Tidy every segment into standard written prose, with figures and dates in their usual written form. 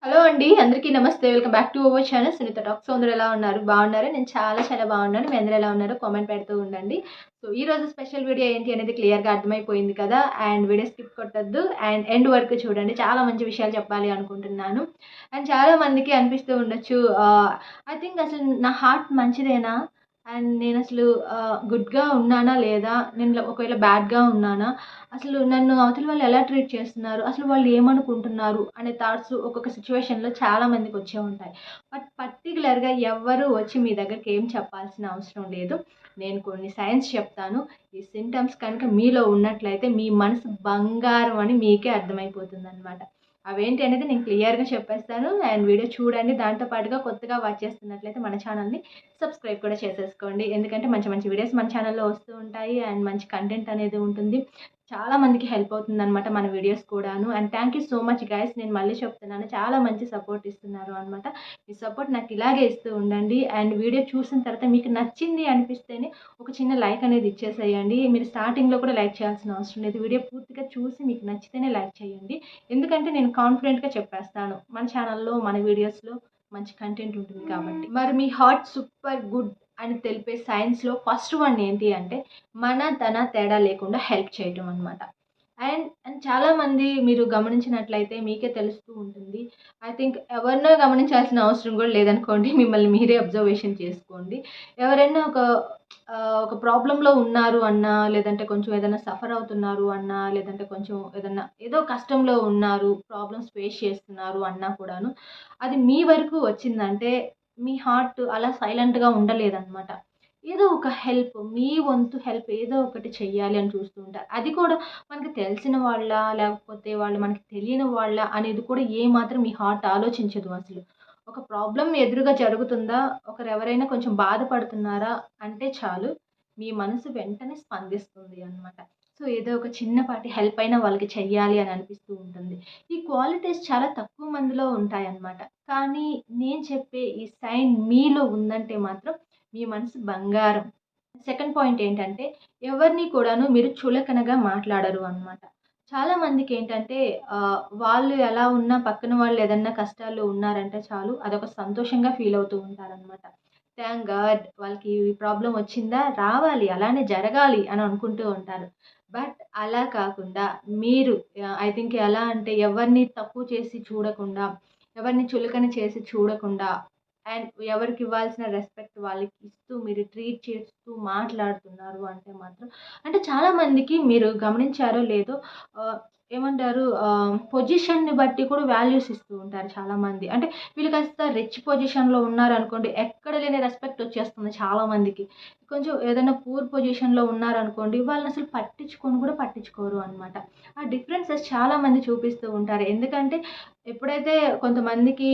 Hello అండి. అందరికీ నమస్తే. Welcome back to our channel Sunitha talks. అందరూ ఎలా ఉన్నారు? బాగున్నారా? నేను చాలా బాగున్నాను. మీ అందరూ ఎలా ఉన్నారో కామెంట్ పెడుతూ ఉండండి. సో ఈరోజు స్పెషల్ వీడియో ఏంటి అనేది క్లియర్‌గా అర్థమైపోయింది కదా! అండ్ వీడియో స్కిప్ కొట్టొద్దు అండ్ ఎండ్ వరకు చూడండి. చాలా మంచి విషయాలు చెప్పాలి అనుకుంటున్నాను. అండ్ చాలా మందికి అనిపిస్తూ ఉండొచ్చు ఐ థింక్ అసలు నా హార్ట్ మంచిదేనా? అండ్ నేనసలు గుడ్‌గా ఉన్నానా లేదా? నేను ఒకవేళ బ్యాడ్‌గా ఉన్నానా? అసలు నన్ను అవతల వాళ్ళు ఎలా ట్రీట్ చేస్తున్నారు? అసలు వాళ్ళు ఏమనుకుంటున్నారు? అనే థాట్స్ ఒక్కొక్క సిట్యుయేషన్‌లో చాలా మందికి వచ్చే ఉంటాయి. బట్ పర్టిక్యులర్‌గా ఎవ్వరు వచ్చి మీ దగ్గరికి ఏం చెప్పాల్సిన అవసరం లేదు. నేను కొన్ని సైన్స్ చెప్తాను. ఈ సింప్టమ్స్ కనుక మీలో ఉన్నట్లయితే మీ మనసు బంగారం అని మీకే అర్థమైపోతుందనమాట. అవేంటి అనేది నేను క్లియర్‌గా చెప్పేస్తాను. అండ్ వీడియో చూడండి. దాంతో పాటుగా కొత్తగా వాచ్ చేస్తున్నట్లయితే మన ఛానల్‌ని సబ్స్క్రైబ్ కూడా చేసేసుకోండి. ఎందుకంటే మంచి వీడియోస్ మన ఛానల్‌లో వస్తూ ఉంటాయి. అండ్ మంచి కంటెంట్ అనేది ఉంటుంది. చాలా మందికి హెల్ప్ అవుతుందనమాట మన వీడియోస్ కూడాను. And thank you so much guys. నేను మళ్ళీ చెప్తున్నాను. చాలా మంచి సపోర్ట్ ఇస్తున్నారు అనమాట. మీ సపోర్ట్ నాకు ఇలాగే ఇస్తూ ఉండండి. అండ్ వీడియో చూసిన తర్వాత మీకు నచ్చింది అనిపిస్తేనే ఒక చిన్న లైక్ అనేది ఇచ్చేసేయండి. మీరు స్టార్టింగ్‌లో కూడా లైక్ చేయాల్సిన అవసరం లేదు. వీడియో పూర్తిగా చూసి మీకు నచ్చితేనే లైక్ చేయండి. ఎందుకంటే నేను కాన్ఫిడెంట్‌గా చెప్పేస్తాను. మన ఛానల్‌లో, మన వీడియోస్‌లో మంచి కంటెంట్ ఉంటుంది కాబట్టి. మరి మీ హార్ట్ సూపర్ గుడ్ అని తెలిపే సైన్స్‌లో ఫస్ట్ వన్ ఏంటి అంటే తన తేడా లేకుండా హెల్ప్ చేయటం అనమాట. అండ్ చాలామంది మీరు గమనించినట్లయితే మీకే తెలుస్తూ ఉంటుంది. ఐ థింక్ ఎవరినో గమనించాల్సిన అవసరం కూడా లేదనుకోండి. మిమ్మల్ని మీరే అబ్జర్వేషన్ చేసుకోండి. ఎవరైనా ఒక ప్రాబ్లమ్‌లో ఉన్నారు అన్నా, లేదంటే కొంచెం ఏదైనా సఫర్ అవుతున్నారు అన్నా, లేదంటే కొంచెం ఏదన్నా ఏదో కష్టంలో ఉన్నారు, ప్రాబ్లమ్స్ ఫేస్ చేస్తున్నారు అన్నా కూడాను, అది మీ వరకు వచ్చిందంటే మీ హార్ట్ అలా సైలెంట్‌గా ఉండలేదనమాట. ఏదో ఒక హెల్ప్, మీ వంతు హెల్ప్ ఏదో ఒకటి చెయ్యాలి అని చూస్తూ ఉంటారు. అది కూడా మనకు తెలిసిన వాళ్ళా? లేకపోతే వాళ్ళు మనకి తెలియని వాళ్ళా? అనేది కూడా ఏమాత్రం మీ హార్ట్ ఆలోచించదు అసలు. ఒక ప్రాబ్లమ్ ఎదురుగా జరుగుతుందా? ఒకరెవరైనా కొంచెం బాధపడుతున్నారా? అంటే చాలు మీ మనసు వెంటనే స్పందిస్తుంది అన్నమాట. సో, ఏదో ఒక చిన్నపాటి హెల్ప్ అయినా వాళ్ళకి చెయ్యాలి అని అనిపిస్తూ ఉంటుంది. ఈ క్వాలిటీస్ చాలా తక్కువ మందిలో ఉంటాయన్నమాట. కానీ నేను చెప్పే ఈ సైన్ మీలో ఉందంటే మాత్రం మీ మనసు బంగారం. సెకండ్ పాయింట్ ఏంటంటే, ఎవరిని కూడాను మీరు చులకనగా మాట్లాడరు అనమాట. చాలా మందికేంటంటే వాళ్ళు ఎలా ఉన్నా పక్కన వాళ్ళు ఏదన్నా కష్టాల్లో ఉన్నారంటే చాలు అదొక సంతోషంగా ఫీల్ అవుతూ ఉంటారనమాట. థాంక్ గాడ్ వాళ్ళకి ఈ ప్రాబ్లమ్ వచ్చిందా రావాలి, అలానే జరగాలి అని అనుకుంటూ ఉంటారు. బట్ అలా కాకుండా మీరు ఐ థింక్ ఎలా అంటే ఎవరిని తక్కువ చేసి చూడకుండా, ఎవరిని చులకన చేసి చూడకుండా అండ్ ఎవరికివ్వాల్సిన రెస్పెక్ట్ వాళ్ళకిస్తూ మీరు ట్రీట్ చేస్తూ మాట్లాడుతున్నారు అంటే మాత్రం అంటే చాలా మందికి మీరు గమనించారో లేదో ఆహ్, ఏమంటారు పొజిషన్‌ని బట్టి కూడా వాల్యూస్ ఇస్తూ ఉంటారు చాలామంది. అంటే వీళ్ళు కాస్త రిచ్ పొజిషన్‌లో ఉన్నారనుకోండి, ఎక్కడ లేని రెస్పెక్ట్ వచ్చేస్తుంది చాలా మందికి. కొంచెం ఏదైనా పూర్ పొజిషన్‌లో ఉన్నారనుకోండి, వాళ్ళనసలు పట్టించుకొని కూడా పట్టించుకోరు అనమాట. ఆ డిఫరెన్సెస్ చాలా మంది చూపిస్తూ ఉంటారు. ఎందుకంటే ఎప్పుడైతే కొంతమందికి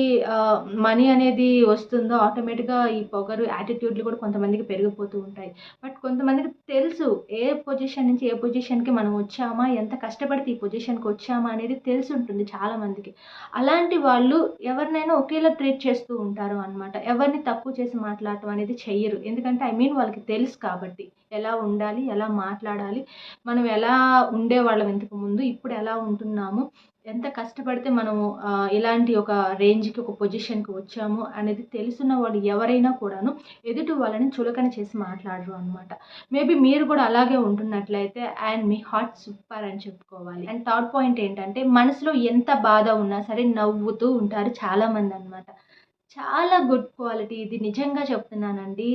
మనీ అనేది వస్తుందో ఆటోమేటిక్‌గా ఈ పొగరు, యాటిట్యూడ్‌లు కూడా కొంతమందికి పెరిగిపోతూ ఉంటాయి. బట్ కొంతమందికి తెలుసు ఏ పొజిషన్ నుంచి ఏ పొజిషన్‌కి మనం వచ్చామా, ఎంత కష్టపడితే ఈ పొజిషన్‌కొచ్చామా అనేది తెలిసుంటుంది చాలా మందికి. అలాంటి వాళ్ళు ఎవరినైనా ఒకేలా ట్రీట్ చేస్తూ ఉంటారు అనమాట. ఎవరిని తక్కువ చేసి మాట్లాడటం అనేది చెయ్యరు. ఎందుకంటే ఐ మీన్ వాళ్ళకి తెలుసు కాబట్టి. ఎలా ఉండాలి, ఎలా మాట్లాడాలి, మనం ఎలా ఉండేవాళ్ళం ఇంతకుముందు, ఇప్పుడు ఎలా ఉంటున్నాము, ఎంత కష్టపడితే మనము ఇలాంటి ఒక రేంజ్‌కి, ఒక పొజిషన్‌కి వచ్చాము అనేది తెలుసున్న వాళ్ళు ఎవరైనా కూడాను ఎదుటి వాళ్ళని చులకన చేసి మాట్లాడరు అనమాట. మేబీ మీరు కూడా అలాగే ఉంటున్నట్లయితే అండ్ మీ హార్ట్ సూపర్ అని చెప్పుకోవాలి. అండ్ థర్డ్ పాయింట్ ఏంటంటే మనసులో ఎంత బాధ ఉన్నా సరే నవ్వుతూ ఉంటారు చాలామందనమాట. చాలా గుడ్ క్వాలిటీ ఇది నిజంగా చెప్తున్నానండి.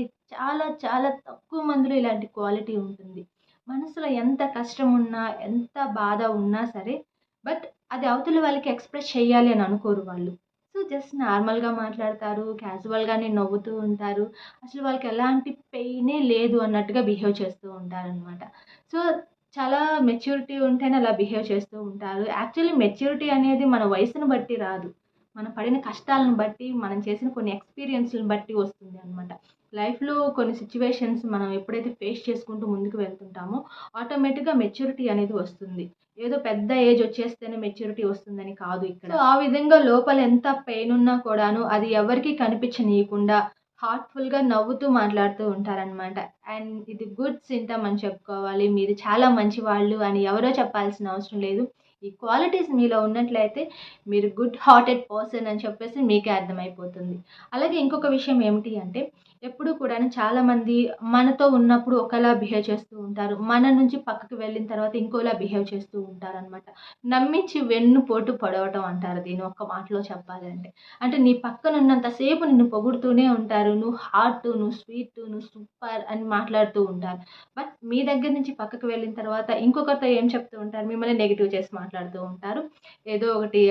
చాలా తక్కువ మందిలో ఇలాంటి క్వాలిటీ ఉంటుంది. మనసులో ఎంత కష్టం ఉన్నా, ఎంత బాధ ఉన్నా సరే బట్ అది అవతల వాళ్ళకి ఎక్స్‌ప్రెస్ చేయాలి అని అనుకోరు వాళ్ళు. సో, జస్ట్ నార్మల్‌గా మాట్లాడతారు. క్యాజువల్‌గానే నవ్వుతూ ఉంటారు. అసలు వాళ్ళకి ఎలాంటి పెయినే లేదు అన్నట్టుగా బిహేవ్ చేస్తూ ఉంటారనమాట. సో, చాలా మెచ్యూరిటీ ఉంటేనే అలా బిహేవ్ చేస్తూ ఉంటారు. యాక్చువల్లీ మెచ్యూరిటీ అనేది మన వయసుని బట్టి రాదు. మనం పడిన కష్టాలను బట్టి, మనం చేసిన కొన్ని ఎక్స్‌పీరియన్స్‌లని బట్టి వస్తుంది అనమాట. లైఫ్‌లో కొన్ని సిట్యుయేషన్స్ మనం ఎప్పుడైతే ఫేస్ చేసుకుంటూ ముందుకు వెళ్తుంటామో ఆటోమేటిక్‌గా మెచ్యూరిటీ అనేది వస్తుంది. ఏదో పెద్ద ఏజ్ వచ్చేస్తేనే మెచ్యూరిటీ వస్తుందని కాదు ఇక్కడ. సో, ఆ విధంగా లోపల ఎంత పెయిన్ ఉన్నా కూడాను అది ఎవరికీ కనిపించనీయకుండా హార్ట్‌ఫుల్‌గా నవ్వుతూ మాట్లాడుతూ ఉంటారనమాట. అండ్ ఇది గుడ్ సింప్టమ్ అని చెప్పుకోవాలి. మీరు చాలా మంచివాళ్ళు అని ఎవరో చెప్పాల్సిన అవసరం లేదు. ఈ క్వాలిటీస్ మీలో ఉన్నట్లయితే మీరు గుడ్ హార్టెడ్ పర్సన్ అని చెప్పేసి మీకే అర్థమైపోతుంది. అలాగే ఇంకొక విషయం ఏమిటి అంటే ఎప్పుడూ కూడాను చాలామంది మనతో ఉన్నప్పుడు ఒకలా బిహేవ్ చేస్తూ ఉంటారు. మన నుంచి పక్కకి వెళ్ళిన తర్వాత ఇంకోలా బిహేవ్ చేస్తూ ఉంటారనమాట. నమ్మించి వెన్నుపోటు పొడవటం అంటారు దీన్ని ఒక్క మాటలో చెప్పాలంటే. అంటే నీ పక్కనున్నంత సేపు నిన్ను పొగుడుతూనే ఉంటారు. నువ్వు హార్ట్, నువ్వు స్వీట్, నువ్వు సూపర్ అని మాట్లాడుతూ ఉంటారు. బట్ మీ దగ్గర నుంచి పక్కకి వెళ్ళిన తర్వాత ఇంకొకరితో ఏం చెప్తూ ఉంటారు? మిమ్మల్ని నెగెటివ్ చేసి మాట్లాడుతూ ఉంటారు. ఏదో ఒకటి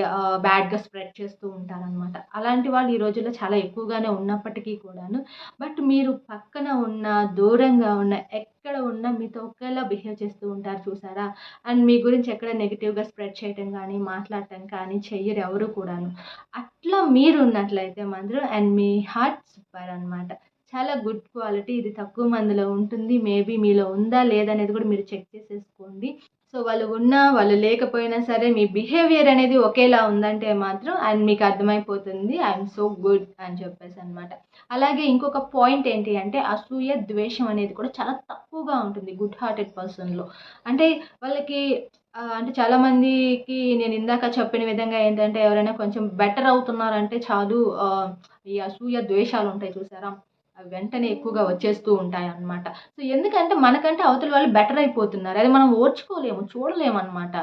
బ్యాడ్‌గా స్ప్రెడ్ చేస్తూ ఉంటారనమాట. అలాంటి వాళ్ళు ఈ రోజుల్లో చాలా ఎక్కువగానే ఉన్నప్పటికీ కూడాను బట్ మీరు పక్కన ఉన్న, దూరంగా ఉన్న, ఎక్కడ ఉన్నా మీతో ఒకేలా బిహేవ్ చేస్తూ ఉంటారు చూసారా? అండ్ మీ గురించి ఎక్కడ నెగెటివ్‌గా స్ప్రెడ్ చేయటం గానీ, మాట్లాడటం కానీ చెయ్యరు ఎవరు కూడాను. అట్లా మీరున్నట్లయితే మాత్రం అండ్ మీ హార్ట్ సూపర్ అనమాట. చాలా గుడ్ క్వాలిటీ. ఇది తక్కువ మందిలో ఉంటుంది. మేబీ మీలో ఉందా లేదా అనేది కూడా మీరు చెక్ చేసేసుకోండి. సో వాళ్ళు ఉన్నా, వాళ్ళు లేకపోయినా సరే మీ బిహేవియర్ అనేది ఒకేలా ఉందంటే మాత్రం అండ్ మీకు అర్థమైపోతుంది ఐయామ్ సో గుడ్ అని చెప్పేసనమాట. అలాగే ఇంకొక పాయింట్ ఏంటి అంటే అసూయ, ద్వేషం అనేది కూడా చాలా తక్కువగా ఉంటుంది గుడ్ హార్టెడ్ పర్సన్‌లో. అంటే వాళ్ళకి అంటే చాలామందికి నేను ఇందాక చెప్పిన విధంగా ఏంటంటే ఎవరైనా కొంచెం బెటర్ అవుతున్నారంటే చాలు ఈ అసూయ, ద్వేషాలుంటాయి చూసారా? అవి వెంటనే ఎక్కువగా వచ్చేస్తూ ఉంటాయన్నమాట. సో, ఎందుకంటే మనకంటే అవతల వాళ్ళు బెటర్ అయిపోతున్నారు. అది మనం ఓర్చుకోలేము, చూడలేమనమాట.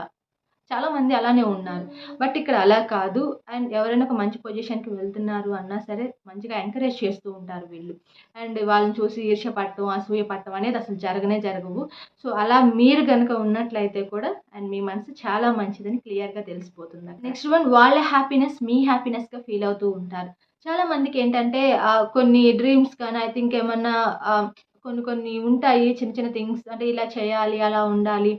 చాలామంది అలానే ఉన్నారు. బట్ ఇక్కడ అలా కాదు. అండ్ ఎవరైనా ఒక మంచి పొజిషన్‌కి వెళ్తున్నారు అన్నా సరే మంచిగా ఎంకరేజ్ చేస్తూ ఉంటారు వీళ్ళు. అండ్ వాళ్ళని చూసి ఈర్ష్య పడటం, అసూయ పడటం అనేది అసలు జరగనే జరగవు. సో, అలా మీరు గనుక ఉన్నట్లయితే కూడా అండ్ మీ మనసు చాలా మంచిదని క్లియర్‌గా తెలిసిపోతుంది. నెక్స్ట్ వన్ వాళ్ళ హ్యాపీనెస్ మీ హ్యాపీనెస్‌గా ఫీల్ అవుతూ ఉంటారు. చాలా మందికేంటంటే కొన్ని డ్రీమ్స్ కానీ ఐ థింక్ ఏమన్నా కొన్ని కొన్ని ఉంటాయి చిన్న చిన్న థింగ్స్ అంటే ఇలా చేయాలి, అలా ఉండాలి.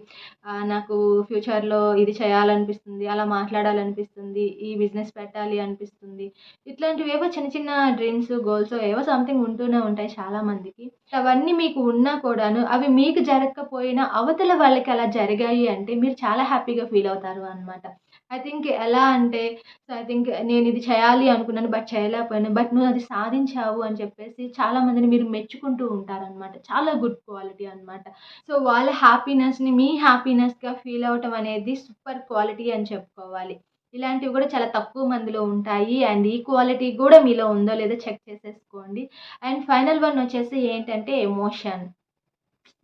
నాకు ఫ్యూచర్‌లో ఇది చేయాలనిపిస్తుంది, అలా మాట్లాడాలనిపిస్తుంది, ఈ బిజినెస్ పెట్టాలి అనిపిస్తుంది. ఇట్లాంటివేవో చిన్న చిన్న డ్రీమ్స్, గోల్సో ఏవో సంథింగ్ ఉంటూనే ఉంటాయి చాలా మందికి. అవన్నీ మీకు ఉన్నా కూడాను అవి మీకు జరగకపోయినా అవతల వాళ్ళకి అలా జరిగాయి అంటే మీరు చాలా హ్యాపీగా ఫీల్ అవుతారు అనమాట. ఐ థింక్ ఎలా అంటే సో, ఐ థింక్ నేనిది చేయాలి అనుకున్నాను బట్ చేయలేకపోయాను. బట్ నువ్వది సాధించావు అని చెప్పేసి చాలా మందిని మీరు మెచ్చుకుంటూ ఉంటారనమాట. చాలా గుడ్ క్వాలిటీ అనమాట. సో, వాళ్ళ హ్యాపీనెస్‌ని మీ హ్యాపీనెస్‌గా ఫీల్ అవ్వటం అనేది సూపర్ క్వాలిటీ అని చెప్పుకోవాలి. ఇలాంటివి కూడా చాలా తక్కువ మందిలో ఉంటాయి. అండ్ ఈ క్వాలిటీ కూడా మీలో ఉందో లేదో చెక్ చేసేసుకోండి. అండ్ ఫైనల్ వన్ వచ్చేసి ఏంటంటే ఎమోషన్.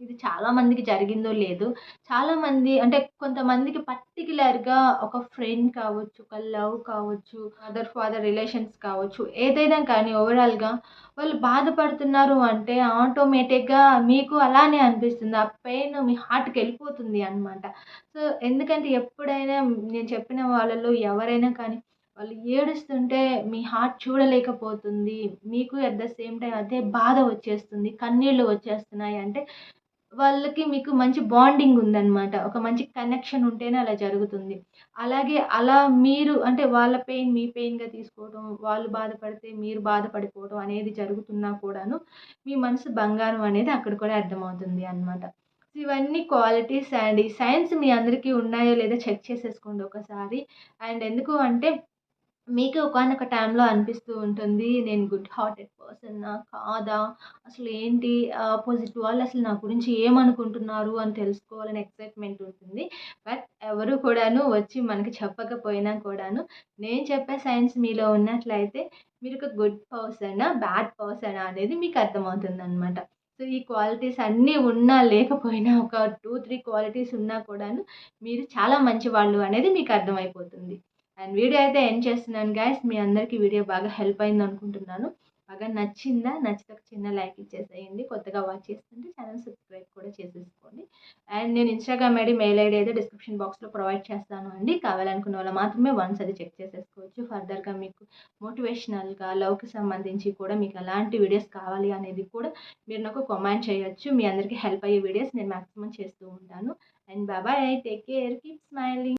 ఇది చాలా మందికి జరిగిందో లేదో, చాలామంది అంటే కొంతమందికి పర్టిక్యులర్‌గా ఒక ఫ్రెండ్ కావచ్చు, ఒక లవ్ కావచ్చు, మదర్, ఫాదర్ రిలేషన్స్ కావచ్చు, ఏదైనా కానీ ఓవరాల్‌గా వాళ్ళు బాధపడుతున్నారు అంటే ఆటోమేటిక్‌గా మీకు అలానే అనిపిస్తుంది. ఆ పెయిన్ మీ హార్ట్‌కెళ్ళిపోతుంది అనమాట. సో, ఎందుకంటే ఎప్పుడైనా నేను చెప్పిన వాళ్ళలో ఎవరైనా కానీ వాళ్ళు ఏడుస్తుంటే మీ హార్ట్ చూడలేకపోతుంది. మీకు అట్ ద సేమ్ టైమ్ అదే బాధ వచ్చేస్తుంది. కన్నీళ్ళు వచ్చేస్తున్నాయి అంటే వాళ్ళకి మీకు మంచి బాండింగ్ ఉందనమాట. ఒక మంచి కనెక్షన్ ఉంటేనే అలా జరుగుతుంది. అలాగే అలా మీరు అంటే వాళ్ళ పెయిన్ మీ పెయిన్‌గా తీసుకోవడం, వాళ్ళు బాధపడితే మీరు బాధపడిపోవడం అనేది జరుగుతున్నా కూడాను, మీ మనసు బంగారం అనేది అక్కడ కూడా అర్థమవుతుంది అనమాట. సో, ఇవన్నీ క్వాలిటీస్ అండ్ ఈ సైన్స్ మీ అందరికీ ఉన్నాయో లేదో చెక్ చేసేసుకోండి ఒకసారి. అండ్ ఎందుకు అంటే మీకు ఒకానొక టైంలో అనిపిస్తూ ఉంటుంది. నేను గుడ్ హార్టెడ్ పర్సనా? కాదా? అసలేంటి ఆపోజిట్ వాళ్ళు అసలు నా గురించి ఏమనుకుంటున్నారు అని తెలుసుకోవాలని ఎక్సైట్‌మెంట్ ఉంటుంది. బట్ ఎవరు కూడాను వచ్చి మనకి చెప్పకపోయినా కూడాను నేను చెప్పే సైన్స్ మీలో ఉన్నట్లయితే మీరొక గుడ్ పర్సనా? బ్యాడ్ పర్సనా? అనేది మీకు అర్థమవుతుందనమాట. సో, ఈ క్వాలిటీస్ అన్నీ ఉన్నా లేకపోయినా ఒక 2, 3 క్వాలిటీస్ ఉన్నా కూడాను మీరు చాలా మంచివాళ్ళు అనేది మీకు అర్థమైపోతుంది. అండ్ వీడియో అయితే ఎండ్ చేస్తున్నాను గైస్. మీ అందరికీ వీడియో బాగా హెల్ప్ అయిందనుకుంటున్నాను. బాగా నచ్చిందా? నచ్చితే ఒక చిన్న లైక్ ఇచ్చేసేయండి. కొత్తగా వాచ్ చేస్తుంటే ఛానల్ సబ్స్క్రైబ్ కూడా చేసేసుకోండి. అండ్ నేను ఇన్‌స్టాగ్రామ్ ఐడీ, మెయిల్ ఐడీ అయితే డిస్క్రిప్షన్ బాక్స్‌లో ప్రొవైడ్ చేస్తాను అండి. కావాలనుకున్న వాళ్ళు మాత్రమే వన్స్ అది చెక్ చేసేసుకోవచ్చు. ఫర్దర్‌గా మీకు మోటివేషనల్‌గా, లవ్‌కి సంబంధించి కూడా మీకు ఎలాంటి వీడియోస్ కావాలి అనేది కూడా మీరు నాకు కామెంట్ చేయొచ్చు. మీ అందరికీ హెల్ప్ అయ్యే వీడియోస్ నేను మాక్సిమం చేస్తూ ఉంటాను. And bye. Take care. Keep smiling.